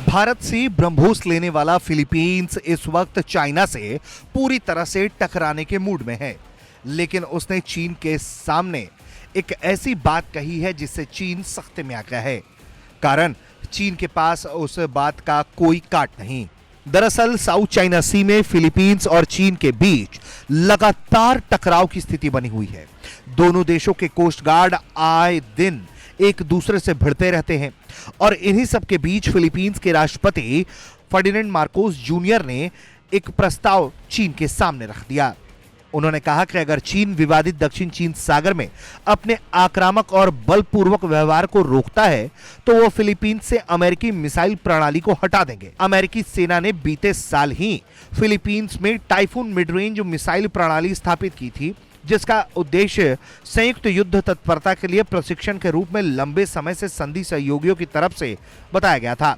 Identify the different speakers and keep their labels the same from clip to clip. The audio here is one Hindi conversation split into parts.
Speaker 1: भारत से ब्रह्मोस लेने वाला फिलीपींस इस वक्त चाइना से पूरी तरह से टकराने के मूड में है, लेकिन उसने चीन के सामने एक ऐसी बात कही है जिससे चीन सख्ते में आ गया है। कारण चीन के पास उस बात का कोई काट नहीं। दरअसल साउथ चाइना सी में फिलीपींस और चीन के बीच लगातार टकराव की स्थिति बनी हुई है। दोनों देशों के कोस्ट गार्ड आए दिन एक दूसरे से भिड़ते रहते हैं और इन्हीं सब के बीच फिलीपींस के राष्ट्रपति फर्डिनेंड मार्कोस जूनियर ने एक प्रस्ताव चीन के सामने रख दिया। उन्होंने कहा कि अगर चीन विवादित दक्षिण चीन सागर में अपने आक्रामक और बलपूर्वक व्यवहार को रोकता है तो वो फिलीपींस से अमेरिकी मिसाइल प्रणाली को हटा देंगे। अमेरिकी सेना ने बीते साल ही फिलीपींस में टाइफून मिड रेंज मिसाइल प्रणाली स्थापित की थी, जिसका उद्देश्य संयुक्त युद्ध तत्परता के लिए प्रशिक्षण के रूप में लंबे समय से संधि सहयोगियों की तरफ से बताया गया था।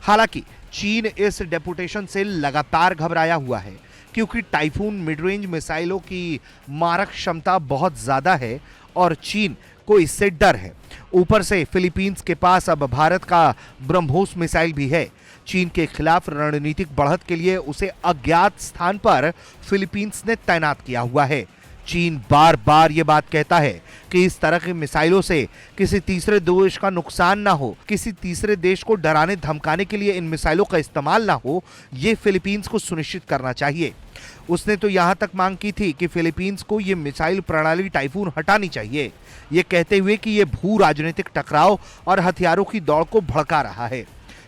Speaker 1: हालांकि चीन इस डेपुटेशन से लगातार घबराया हुआ है, क्योंकि टाइफून मिड रेंज मिसाइलों की मारक क्षमता बहुत ज्यादा है और चीन को इससे डर है। ऊपर से फिलीपींस के पास अब भारत का ब्रह्मोस मिसाइल भी है। चीन के खिलाफ रणनीतिक बढ़त के लिए उसे अज्ञात स्थान पर फिलीपींस ने तैनात किया हुआ है। चीन बार बार ये बात कहता है कि इस तरह की मिसाइलों से किसी तीसरे देश का नुकसान ना हो, किसी तीसरे देश को डराने धमकाने के लिए इन मिसाइलों का इस्तेमाल ना हो, ये फिलीपींस को सुनिश्चित करना चाहिए। उसने तो यहां तक मांग की थी कि फिलीपींस को ये मिसाइल प्रणाली टाइफून हटानी चाहिए, ये कहते हुए कि ये भू राजनीतिक टकराव और हथियारों की दौड़ को भड़का रहा है।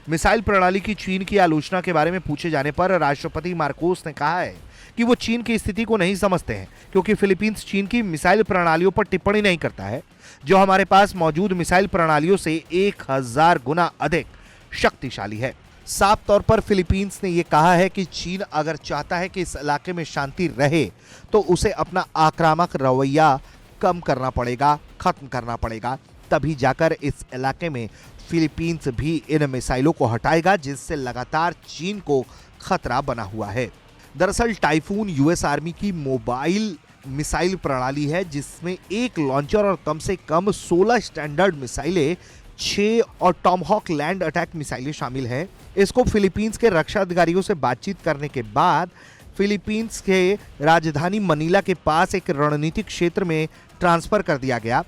Speaker 1: मिसाइल प्रणाली की चीन की आलोचना के बारे में पूछे जाने पर राष्ट्रपति मार्कोस ने कहा है कि वो चीन की स्थिति को नहीं समझते हैं, क्योंकि फिलीपींस चीन की मिसाइल प्रणालियों पर टिप्पणी नहीं करता है, जो हमारे पास मौजूद मिसाइल प्रणालियों से 1000 गुना अधिक शक्तिशाली है। साफ तौर पर फिलीपींस ने यह कहा है कि चीन अगर चाहता है कि इस इलाके में शांति रहे तो उसे अपना आक्रामक रवैया कम करना पड़ेगा, खत्म करना पड़ेगा, तभी जाकर इस इलाके में फिलीपींस भी इन मिसाइलों को हटाएगा, जिससे लगातार चीन को खतरा बना हुआ है। दरअसल टाइफून यूएस आर्मी की मोबाइल मिसाइल प्रणाली है, जिसमें एक लॉन्चर और कम से कम 16 स्टैंडर्ड मिसाइलें, 6 और टॉमहॉक लैंड अटैक मिसाइलें शामिल हैं। इसको फिलीपींस के रक्षा अधिकारियों से बातचीत करने के बाद फिलीपींस के राजधानी मनीला के पास एक रणनीतिक क्षेत्र में ट्रांसफर कर दिया गया।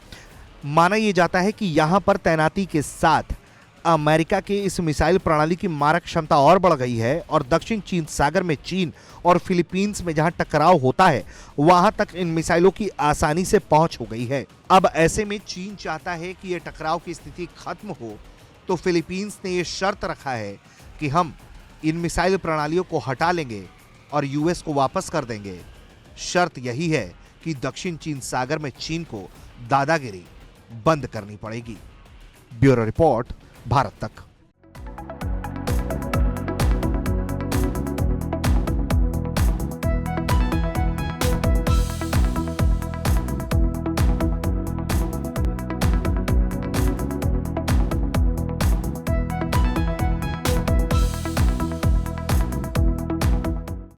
Speaker 1: माना यह जाता है कि यहां पर तैनाती के साथ अमेरिका के इस मिसाइल प्रणाली की मारक क्षमता और बढ़ गई है और दक्षिण चीन सागर में चीन और फिलीपींस में जहां टकराव होता है वहां तक इन मिसाइलों की आसानी से पहुंच हो गई है। अब ऐसे में चीन चाहता है कि यह टकराव की स्थिति खत्म हो, तो फिलीपींस ने यह शर्त रखा है कि हम इन मिसाइल प्रणालियों को हटा लेंगे और यूएस को वापस कर देंगे। शर्त यही है कि दक्षिण चीन सागर में चीन को दादागिरी बंद करनी पड़ेगी। ब्यूरो रिपोर्ट, भारत तक।